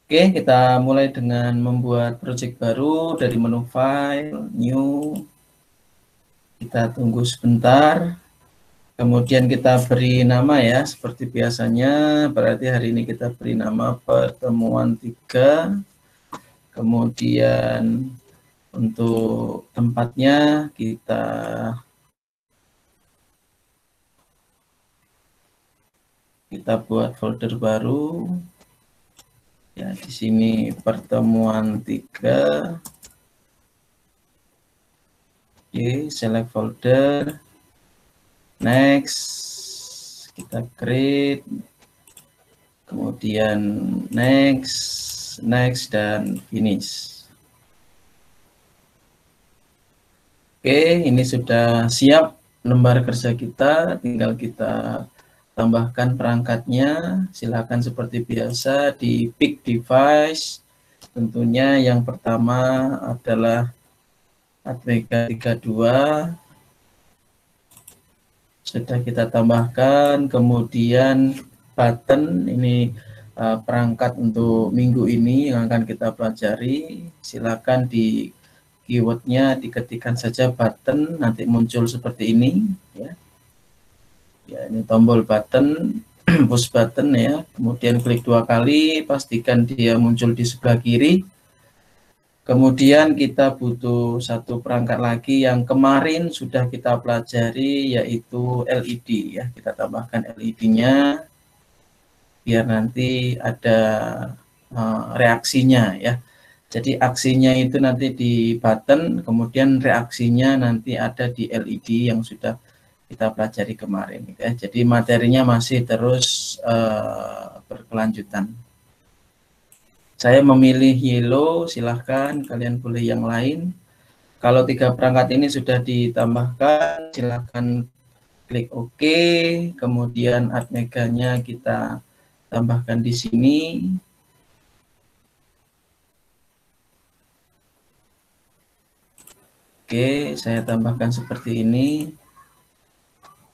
Oke, kita mulai dengan membuat project baru dari menu file, new. Kita tunggu sebentar. Kemudian kita beri nama ya, seperti biasanya. Berarti hari ini kita beri nama pertemuan 3. Kemudian untuk tempatnya kita buat folder baru. Ya, di sini pertemuan 3. Oke, select folder. Next, kita create. Kemudian next, dan finish. Oke, ini sudah siap lembar kerja kita. Tinggal kita tambahkan perangkatnya. Silakan seperti biasa di pick device. Tentunya yang pertama adalah Atmega 32. Sudah kita tambahkan. Kemudian button ini perangkat untuk minggu ini yang akan kita pelajari. Silakan di keywordnya diketikkan saja button, nanti muncul seperti ini ya. Ya, ini tombol button, push button ya. Kemudian klik 2 kali, pastikan dia muncul di sebelah kiri. Kemudian kita butuh satu perangkat lagi yang kemarin sudah kita pelajari, yaitu LED ya. Kita tambahkan LED-nya biar nanti ada reaksinya ya. Jadi aksinya itu nanti di button, kemudian reaksinya nanti ada di LED yang sudah kita pelajari kemarin ya. Jadi materinya masih terus berkelanjutan. Saya memilih yellow, silahkan kalian boleh yang lain. Kalau 3 perangkat ini sudah ditambahkan, silahkan klik OK. Kemudian Atmega-nya kita tambahkan di sini. Oke, saya tambahkan seperti ini.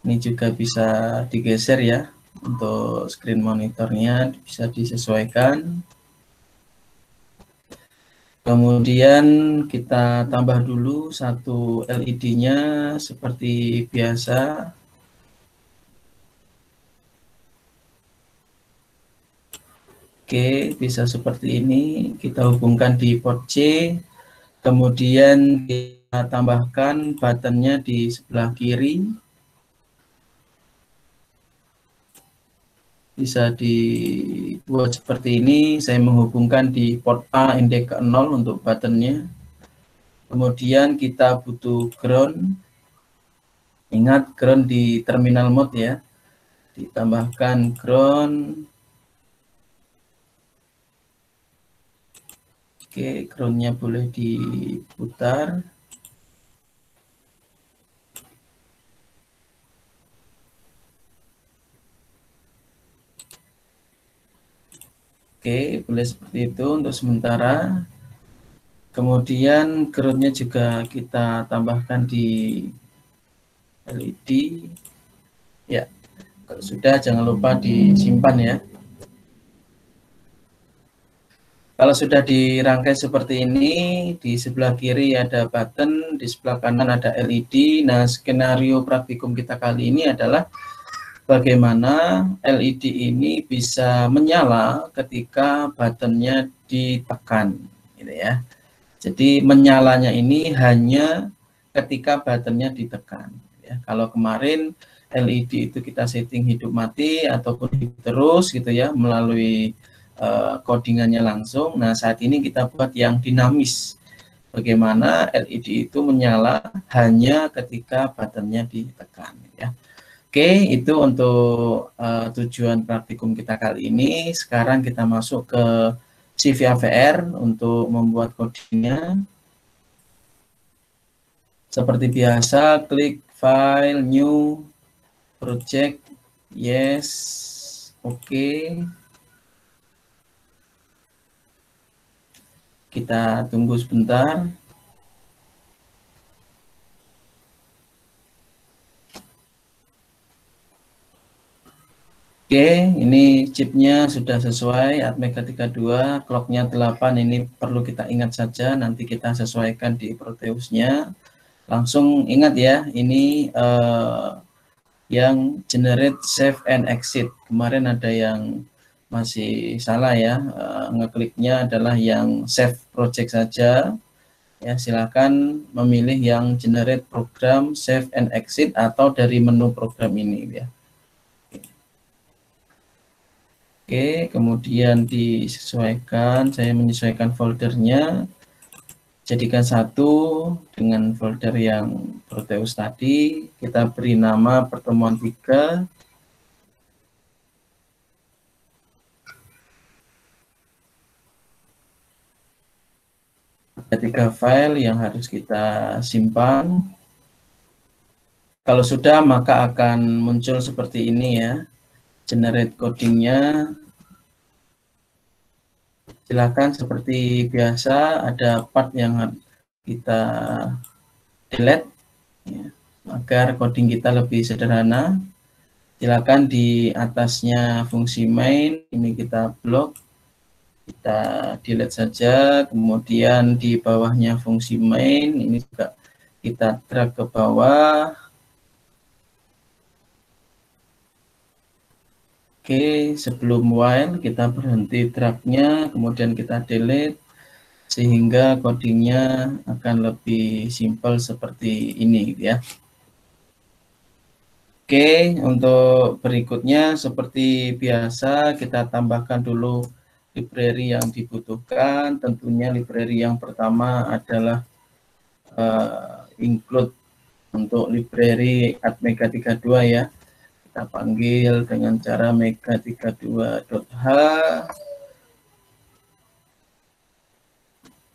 Ini juga bisa digeser ya. Untuk screen monitornya bisa disesuaikan. Kemudian kita tambah dulu satu LED-nya seperti biasa. Oke, bisa seperti ini. Kita hubungkan di port C. Kemudian kita tambahkan buttonnya di sebelah kiri. Bisa dibuat seperti ini. Saya menghubungkan di port A indeks ke 0 untuk buttonnya. Kemudian kita butuh ground. Ingat ground di terminal mode ya. Ditambahkan ground. Oke, groundnya boleh diputar. Oke, boleh seperti itu untuk sementara. Kemudian groundnya juga kita tambahkan di LED. Ya, kalau sudah jangan lupa disimpan ya. Kalau sudah dirangkai seperti ini, di sebelah kiri ada button, di sebelah kanan ada LED. Nah, skenario praktikum kita kali ini adalah bagaimana LED ini bisa menyala ketika buttonnya ditekan, gitu ya. Jadi menyalanya ini hanya ketika buttonnya ditekan. Ya, kalau kemarin LED itu kita setting hidup mati ataupun hidup terus gitu ya melalui codingannya langsung. Nah, saat ini kita buat yang dinamis. Bagaimana LED itu menyala hanya ketika buttonnya ditekan ya. Oke, itu untuk tujuan praktikum kita kali ini. Sekarang kita masuk ke CVAVR untuk membuat codingnya. Seperti biasa, klik File, New, Project, Yes, Oke. Kita tunggu sebentar. Oke, ini chipnya sudah sesuai Atmega 32, clocknya 8, ini perlu kita ingat saja, nanti kita sesuaikan di Proteusnya. Langsung ingat ya, ini yang generate save and exit. Kemarin ada yang masih salah ya, ngekliknya adalah yang save project saja. Ya, silakan memilih yang generate program save and exit atau dari menu program ini ya. Oke, kemudian disesuaikan, saya menyesuaikan foldernya, jadikan satu dengan folder yang Proteus tadi, kita beri nama pertemuan 3, ada 3 file yang harus kita simpan. Kalau sudah, maka akan muncul seperti ini ya, generate codingnya. Silakan seperti biasa, ada part yang kita delete ya, agar coding kita lebih sederhana. Silakan di atasnya fungsi main, ini kita blok, kita delete saja. Kemudian di bawahnya fungsi main, ini juga kita drag ke bawah. Oke, sebelum while kita berhenti dragnya, kemudian kita delete, sehingga codingnya akan lebih simpel seperti ini ya. Oke, untuk berikutnya seperti biasa kita tambahkan dulu library yang dibutuhkan. Tentunya library yang pertama adalah include untuk library Atmega 32 ya. Kita panggil dengan cara mega32.h.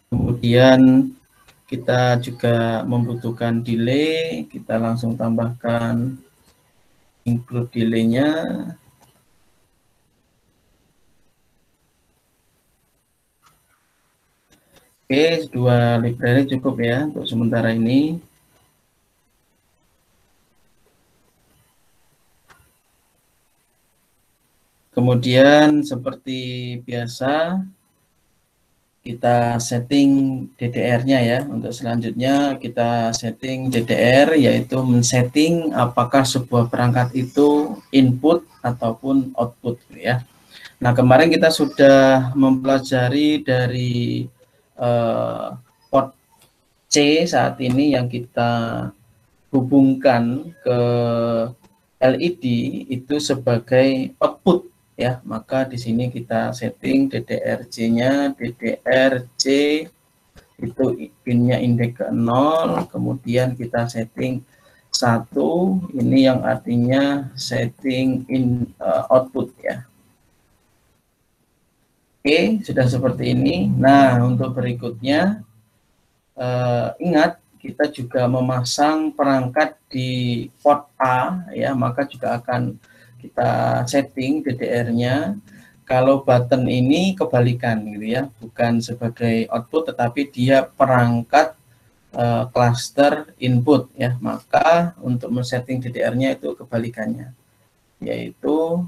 Kemudian kita juga membutuhkan delay, kita langsung tambahkan include delay-nya. Oke, 2 library cukup ya untuk sementara ini. Kemudian seperti biasa kita setting DDR-nya ya. Untuk selanjutnya kita setting DDR, yaitu men-setting apakah sebuah perangkat itu input ataupun output ya. Nah, kemarin kita sudah mempelajari dari port C saat ini yang kita hubungkan ke LED itu sebagai output ya, maka di sini kita setting DDRC-nya, DDRC itu pinnya indeks ke 0, kemudian kita setting 1, ini yang artinya setting output ya. Oke, sudah seperti ini. Nah, untuk berikutnya ingat kita juga memasang perangkat di port A ya, maka juga akan kita setting DDR-nya. Kalau button ini kebalikan gitu ya, bukan sebagai output tetapi dia perangkat cluster input ya. Maka untuk men-setting DDR-nya itu kebalikannya, yaitu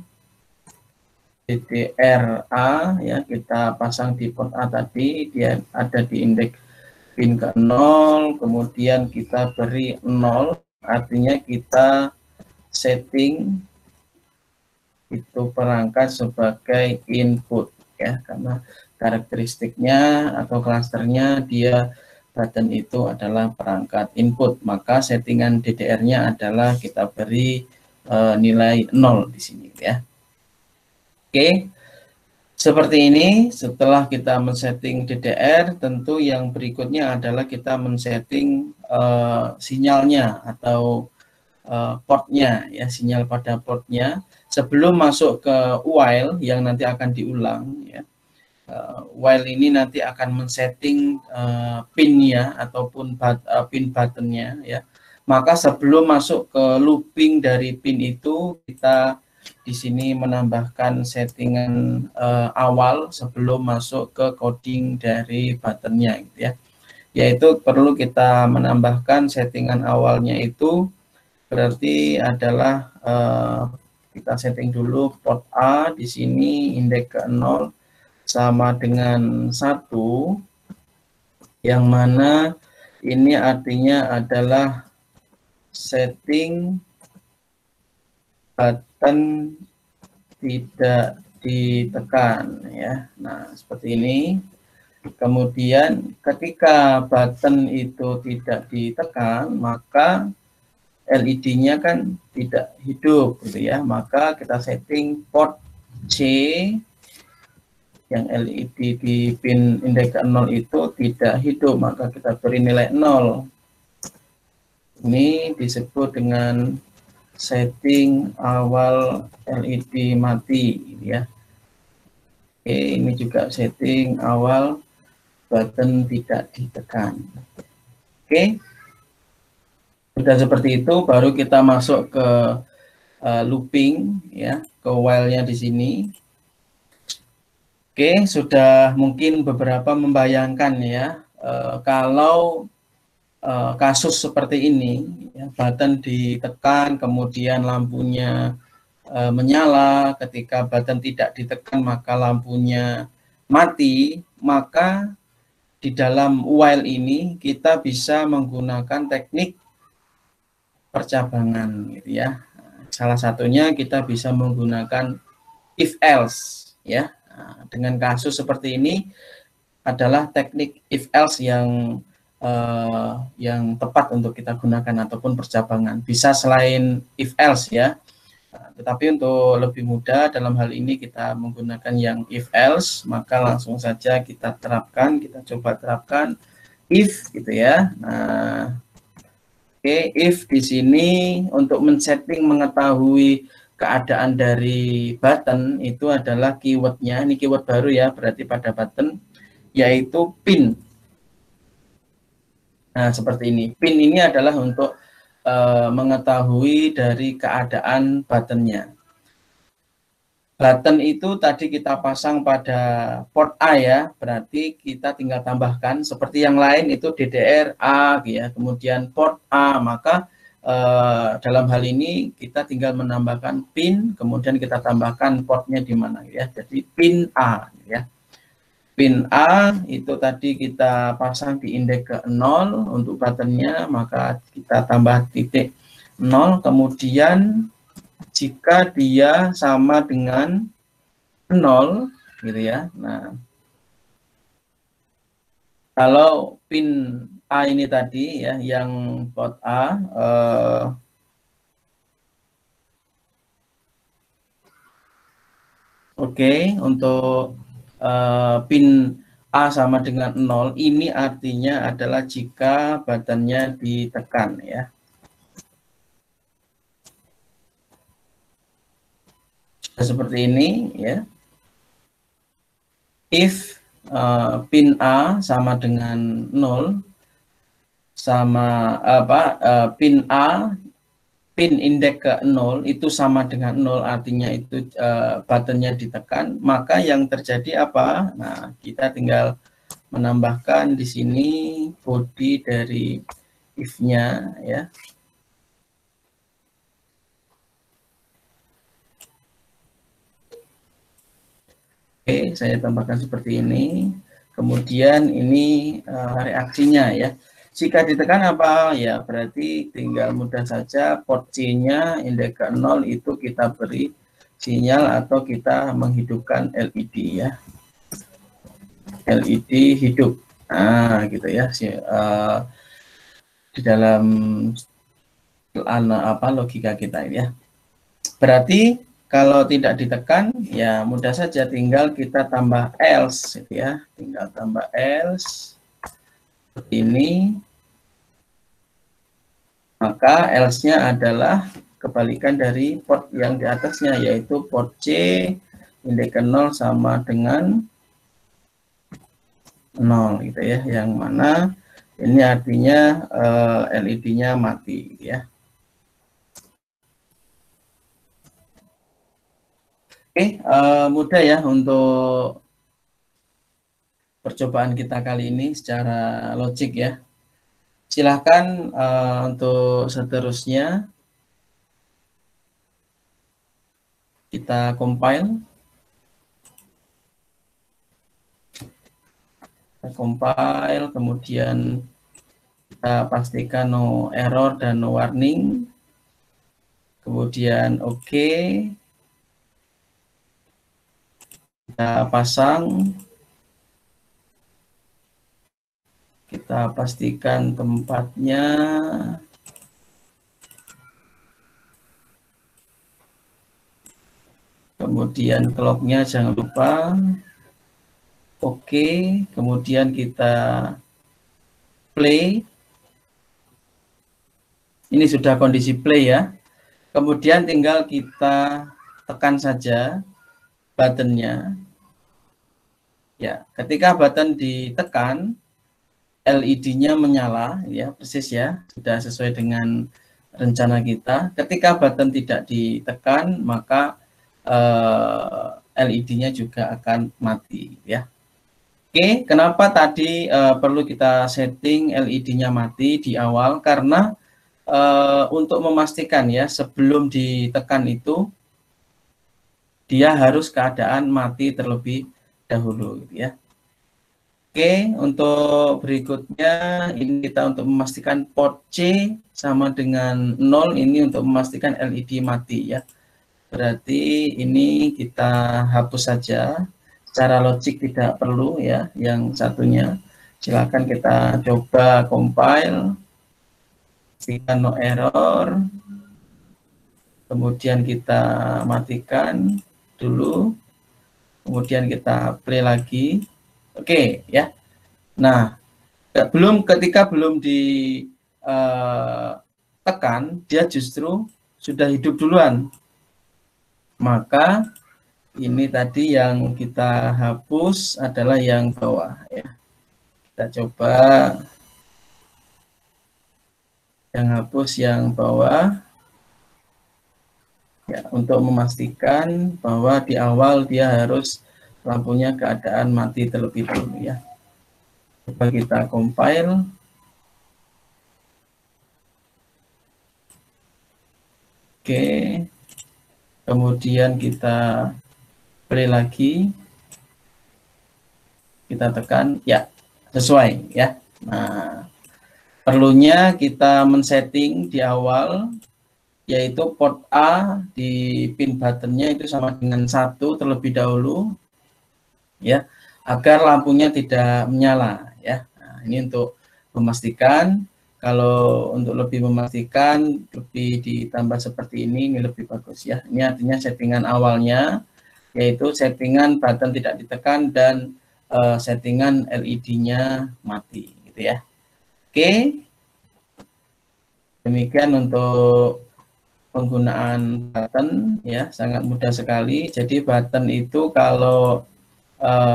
DDR A ya, kita pasang di port A tadi, dia ada di indeks pin ke 0, kemudian kita beri 0, artinya kita setting itu perangkat sebagai input ya, karena karakteristiknya atau klasternya dia button itu adalah perangkat input, maka settingan DDR-nya adalah kita beri nilai 0 di sini ya. Oke, seperti ini. Setelah kita men-setting DDR, tentu yang berikutnya adalah kita men-setting sinyalnya atau portnya ya, sinyal pada portnya sebelum masuk ke while yang nanti akan diulang ya. While ini nanti akan men-setting pinnya ataupun pin buttonnya ya. Maka sebelum masuk ke looping dari pin itu, kita di sini menambahkan settingan awal sebelum masuk ke coding dari buttonnya gitu ya. Yaitu perlu kita menambahkan settingan awalnya itu berarti adalah kita setting dulu port A di sini indeks ke 0 sama dengan 1, yang mana ini artinya adalah setting button tidak ditekan ya. Nah, seperti ini. Kemudian ketika button itu tidak ditekan, maka LED-nya kan tidak hidup gitu ya. Maka kita setting port C yang LED di pin indeks 0 itu tidak hidup, maka kita beri nilai 0. Ini disebut dengan setting awal LED mati gitu ya. Oke, ini juga setting awal button tidak ditekan. Oke, sudah seperti itu baru kita masuk ke looping ya, ke while-nya di sini. Oke, sudah mungkin beberapa membayangkan ya, kalau kasus seperti ini ya, button ditekan kemudian lampunya menyala, ketika button tidak ditekan maka lampunya mati, maka di dalam while ini kita bisa menggunakan teknik percabangan gitu ya. Salah satunya kita bisa menggunakan if else ya. Nah, dengan kasus seperti ini adalah teknik if else yang tepat untuk kita gunakan ataupun percabangan. Bisa selain if else ya. Tetapi untuk lebih mudah dalam hal ini kita menggunakan yang if else, maka langsung saja kita terapkan, kita coba terapkan if gitu ya. Nah, oke, if di sini untuk men-setting mengetahui keadaan dari button itu adalah keywordnya, ini keyword baru ya, berarti pada button, yaitu pin. Nah, seperti ini. Pin ini adalah untuk mengetahui dari keadaan buttonnya. Button itu tadi kita pasang pada port A ya, berarti kita tinggal tambahkan seperti yang lain itu DDR A ya, kemudian port A, maka dalam hal ini kita tinggal menambahkan pin, kemudian kita tambahkan portnya di mana ya, jadi pin A ya. Pin A itu tadi kita pasang di indeks ke 0 untuk buttonnya, maka kita tambah titik 0, kemudian jika dia sama dengan 0 gitu ya. Nah, kalau pin A ini tadi ya, yang port A oke, untuk pin A sama dengan 0, ini artinya adalah jika buttonnya ditekan ya. Seperti ini ya. If pin A sama dengan 0 sama pin A, pin indeks ke 0 itu sama dengan 0, artinya itu buttonnya ditekan, maka yang terjadi apa? Nah, kita tinggal menambahkan di sini body dari if-nya ya. Oke, saya tambahkan seperti ini. Kemudian ini reaksinya ya. Jika ditekan apa? Ya berarti tinggal mudah saja port C-nya indeks ke 0 itu kita beri sinyal atau kita menghidupkan LED ya. LED hidup. Nah, gitu ya. Di dalam logika kita ya. Berarti kalau tidak ditekan, ya mudah saja tinggal kita tambah else, gitu ya. Tinggal tambah else seperti ini. Maka else-nya adalah kebalikan dari port yang di atasnya, yaitu port C indeks 0 sama dengan 0, gitu ya. Yang mana ini artinya LED-nya mati, gitu ya. Oke, mudah ya untuk percobaan kita kali ini secara logik ya. Silahkan untuk seterusnya. Kita compile. Kita compile, kemudian kita pastikan no error dan no warning. Kemudian oke. Kita pasang. Kita pastikan tempatnya. Kemudian clock-nya jangan lupa. Oke, kemudian kita play. Ini sudah kondisi play ya. Kemudian tinggal kita tekan saja buttonnya. Ya, ketika button ditekan, LED-nya menyala, ya persis ya, sudah sesuai dengan rencana kita. Ketika button tidak ditekan, maka LED-nya juga akan mati, ya. Oke, kenapa tadi perlu kita setting LED-nya mati di awal? Karena untuk memastikan ya, sebelum ditekan itu, dia harus keadaan mati terlebih dahulu, gitu ya. Oke, untuk berikutnya ini kita untuk memastikan port C sama dengan 0, ini untuk memastikan LED mati ya. Berarti ini kita hapus saja. Secara logik tidak perlu ya, yang satunya. Silakan kita coba compile. Pastikan no error. Kemudian kita matikan dulu. Kemudian kita play lagi. Oke ya. Nah, ketika belum ditekan, dia justru sudah hidup duluan. Maka ini tadi yang kita hapus adalah yang bawah ya. Kita coba yang hapus yang bawah ya, untuk memastikan bahwa di awal dia harus lampunya keadaan mati terlebih dahulu ya. Coba kita compile. Oke. Kemudian kita play lagi. Kita tekan ya, sesuai ya. Nah, perlunya kita men-setting di awal, yaitu port A di pin buttonnya itu sama dengan 1 terlebih dahulu ya, agar lampunya tidak menyala ya. Nah, ini untuk memastikan. Kalau untuk lebih memastikan, lebih ditambah seperti ini lebih bagus ya. Ini artinya settingan awalnya, yaitu settingan button tidak ditekan dan settingan LED-nya mati gitu ya. Oke. Demikian untuk penggunaan button ya, sangat mudah sekali. Jadi button itu kalau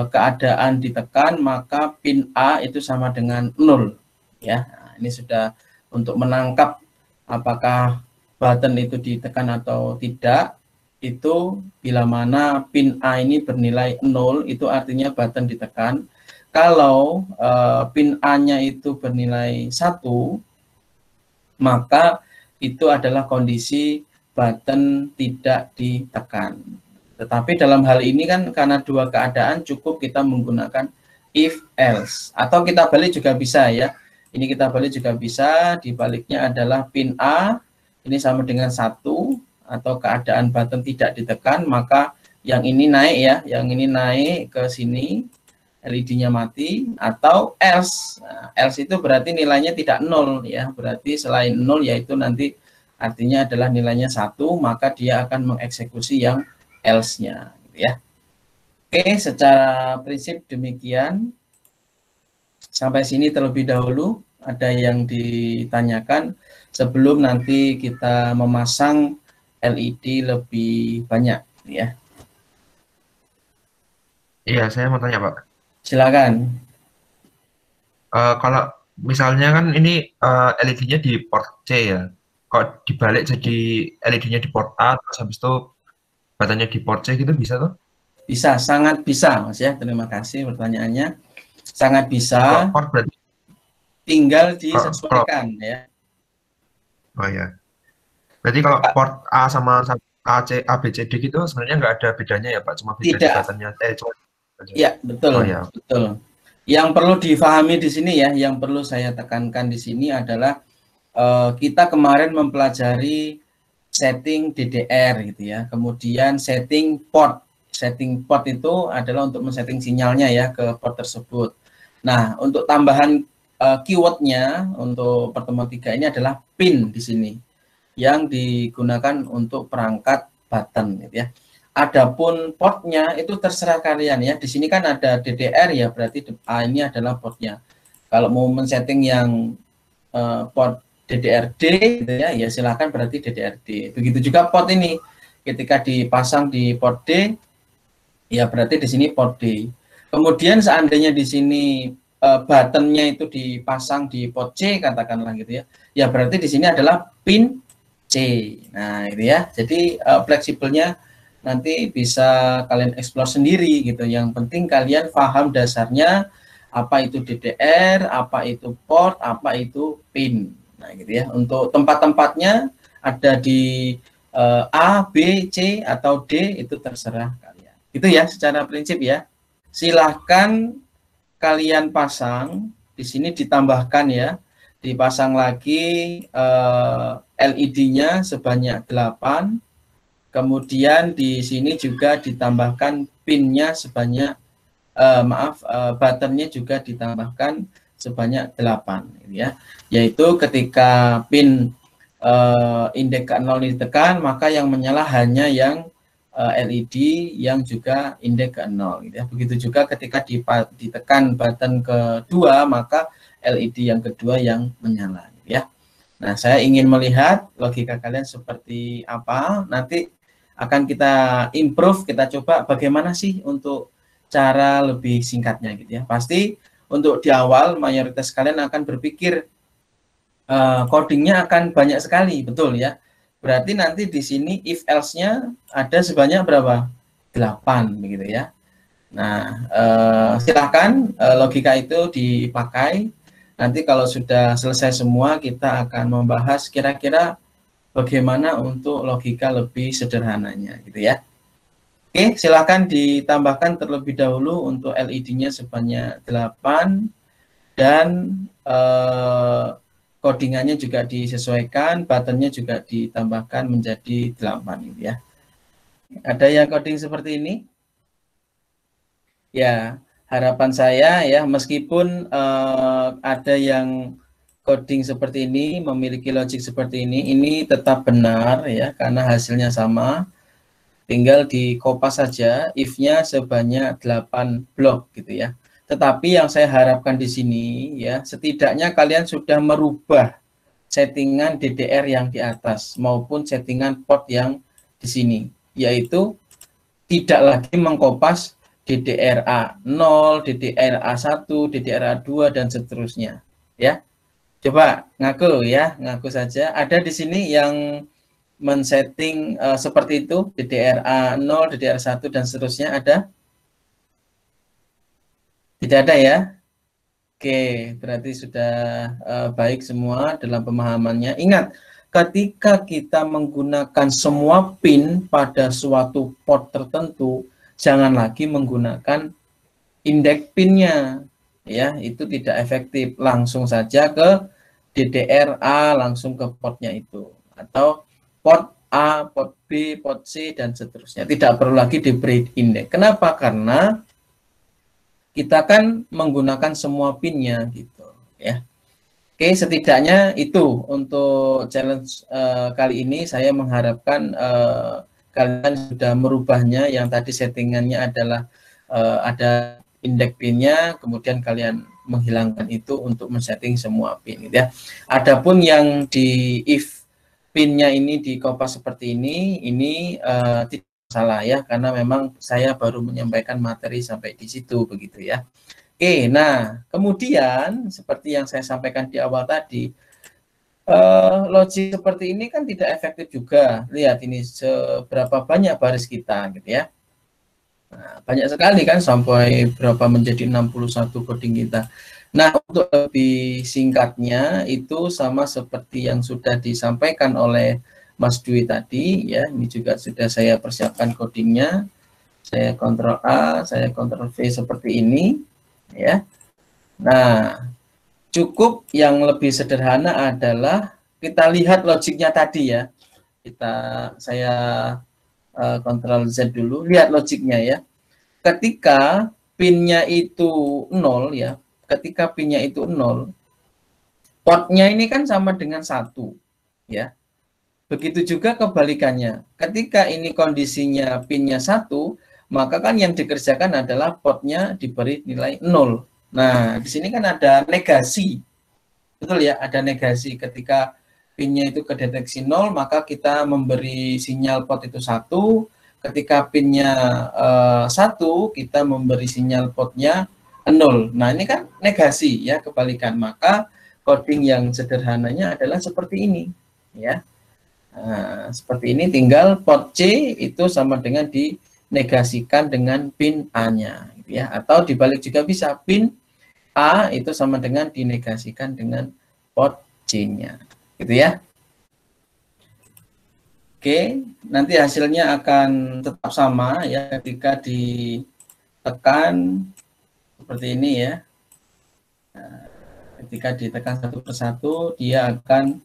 keadaan ditekan, maka pin A itu sama dengan 0 ya. Nah, ini sudah untuk menangkap apakah button itu ditekan atau tidak. Itu bila mana pin A ini bernilai 0, itu artinya button ditekan. Kalau pin A-nya itu bernilai 1, maka itu adalah kondisi button tidak ditekan. Tetapi dalam hal ini kan karena dua keadaan, cukup kita menggunakan if else. Atau kita balik juga bisa ya. Ini kita balik juga bisa, dibaliknya adalah pin A ini sama dengan 1, atau keadaan button tidak ditekan, maka yang ini naik ya, yang ini naik ke sini, LED-nya mati, atau else. Nah, else itu berarti nilainya tidak 0 ya, berarti selain 0 yaitu nanti artinya adalah nilainya 1, maka dia akan mengeksekusi yang else-nya gitu ya. Oke, secara prinsip demikian. Sampai sini terlebih dahulu. Ada yang ditanyakan sebelum nanti kita memasang LED lebih banyak ya. Iya, saya mau tanya Pak. Silakan. Kalau misalnya kan ini LED-nya di port C ya, kok dibalik jadi LED-nya di port A, terus habis itu baterainya di port C gitu bisa tuh? Bisa, sangat bisa Mas ya. Terima kasih pertanyaannya. Sangat Kalau bisa, port berarti tinggal kalau disesuaikan ya. oh ya, berarti kalau port A sama A, B, C, D gitu sebenarnya nggak ada bedanya ya Pak, cuma beda di Tidak. buttonnya, cuma aja. Ya, betul, Oh ya, betul. Yang perlu difahami di sini ya, yang perlu saya tekankan di sini adalah kita kemarin mempelajari setting DDR gitu ya, kemudian setting port. Setting port itu adalah untuk men-setting sinyalnya ya ke port tersebut. Nah, untuk tambahan keywordnya untuk pertemuan 3 ini adalah pin di sini yang digunakan untuk perangkat button gitu ya. Adapun portnya itu terserah kalian ya. Di sini kan ada DDR ya, berarti A ini adalah portnya. Kalau mau men-setting yang port DDRD gitu ya, ya silakan berarti DDRD. Begitu juga port ini. Ketika dipasang di port D, ya berarti di sini port D. Kemudian seandainya di sini buttonnya itu dipasang di port C katakanlah gitu ya. Ya berarti di sini adalah pin C. Nah, itu ya. Jadi fleksibelnya nanti bisa kalian explore sendiri gitu. Yang penting kalian paham dasarnya apa itu DDR, apa itu port, apa itu pin. Nah, gitu ya. Untuk tempat-tempatnya ada di A, B, C atau D itu terserah kalian. Itu ya secara prinsip ya. Silahkan kalian pasang di sini ditambahkan ya. Dipasang lagi LED-nya sebanyak 8. Kemudian di sini juga ditambahkan pin-nya sebanyak button-nya juga ditambahkan sebanyak 8 ya. Yaitu ketika pin indeks ke 0 ditekan, maka yang menyala hanya yang LED yang juga indeks ke 0 gitu ya. Begitu juga ketika ditekan button kedua, maka LED yang kedua yang menyala gitu ya. Nah, saya ingin melihat logika kalian seperti apa. Nanti akan kita improve, kita coba bagaimana sih untuk cara lebih singkatnya gitu ya. Pasti untuk di awal mayoritas kalian akan berpikir codingnya akan banyak sekali, betul ya. Berarti nanti di sini if else-nya ada sebanyak berapa? 8 begitu ya. Nah, silahkan logika itu dipakai. Nanti kalau sudah selesai semua, kita akan membahas kira-kira bagaimana untuk logika lebih sederhananya gitu ya. Oke, silakan ditambahkan terlebih dahulu untuk LED-nya sebanyak 8 dan codingannya juga disesuaikan, buttonnya juga ditambahkan menjadi 8 gitu ya. Ada yang coding seperti ini? Ya, harapan saya ya meskipun ada yang coding seperti ini, memiliki logic seperti ini tetap benar ya, karena hasilnya sama. Tinggal dikopas saja if-nya sebanyak 8 blok gitu ya. Tetapi yang saya harapkan di sini ya, setidaknya kalian sudah merubah settingan DDR yang di atas maupun settingan port yang di sini, yaitu tidak lagi mengkopas DDR A0, DDR A1, DDR A2 dan seterusnya ya. Coba ngaku ya, ngaku saja. Ada di sini yang men-setting seperti itu, DDR A0, DDR 1 dan seterusnya ada? Tidak ada ya? Oke, berarti sudah baik semua dalam pemahamannya. Ingat, ketika kita menggunakan semua pin pada suatu port tertentu, jangan lagi menggunakan indeks pinnya. Ya, itu tidak efektif. Langsung saja ke DDR A, langsung ke portnya itu. Atau port A, port B, port C, dan seterusnya. Tidak perlu lagi diberi indeks. Kenapa? Karena kita kan menggunakan semua pinnya gitu ya. Oke, setidaknya itu untuk challenge kali ini. Saya mengharapkan kalian sudah merubahnya. Yang tadi settingannya adalah ada indeks pinnya, kemudian kalian menghilangkan itu untuk men-setting semua pin gitu ya. Adapun yang di if pinnya ini dikopas seperti ini tidak salah ya, karena memang saya baru menyampaikan materi sampai di situ begitu ya. Oke, nah kemudian seperti yang saya sampaikan di awal tadi, logik seperti ini kan tidak efektif juga. Lihat ini seberapa banyak baris kita gitu ya. Nah, banyak sekali kan sampai berapa menjadi 61 coding kita. Nah, untuk lebih singkatnya itu sama seperti yang sudah disampaikan oleh Mas Dwi tadi ya. Ini juga sudah saya persiapkan codingnya. Saya Ctrl A, saya Ctrl V seperti ini ya. Nah, cukup yang lebih sederhana adalah kita lihat logiknya tadi ya. Saya Ctrl Z dulu, lihat logiknya ya. Ketika pinnya itu 0 ya, ketika pinnya itu 0, potnya ini kan sama dengan 1 ya. Begitu juga kebalikannya. Ketika ini kondisinya pinnya 1, maka kan yang dikerjakan adalah potnya diberi nilai 0. Nah, di sini kan ada negasi. Betul ya, ada negasi. Ketika pinnya itu kedeteksi 0, maka kita memberi sinyal pot itu 1. Ketika pinnya 1, kita memberi sinyal potnya 0. Nah, ini kan negasi ya, kebalikan. Maka coding yang sederhananya adalah seperti ini ya. Nah, seperti ini, tinggal pot C itu sama dengan dinegasikan dengan pin A-nya gitu ya. Atau dibalik juga bisa, pin A itu sama dengan dinegasikan dengan pot C-nya gitu ya. Oke, nanti hasilnya akan tetap sama ya ketika ditekan seperti ini ya. Nah, ketika ditekan satu persatu, dia akan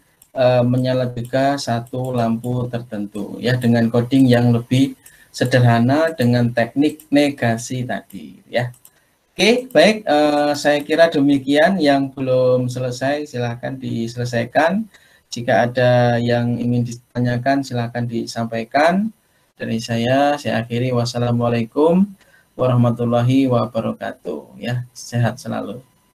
menyala juga satu lampu tertentu ya, dengan coding yang lebih sederhana dengan teknik negasi tadi ya. Oke, baik, saya kira demikian. Yang belum selesai silahkan diselesaikan. Jika ada yang ingin ditanyakan silahkan disampaikan. Dari saya akhiri. Wassalamualaikum warahmatullahi wabarakatuh ya. Sehat selalu.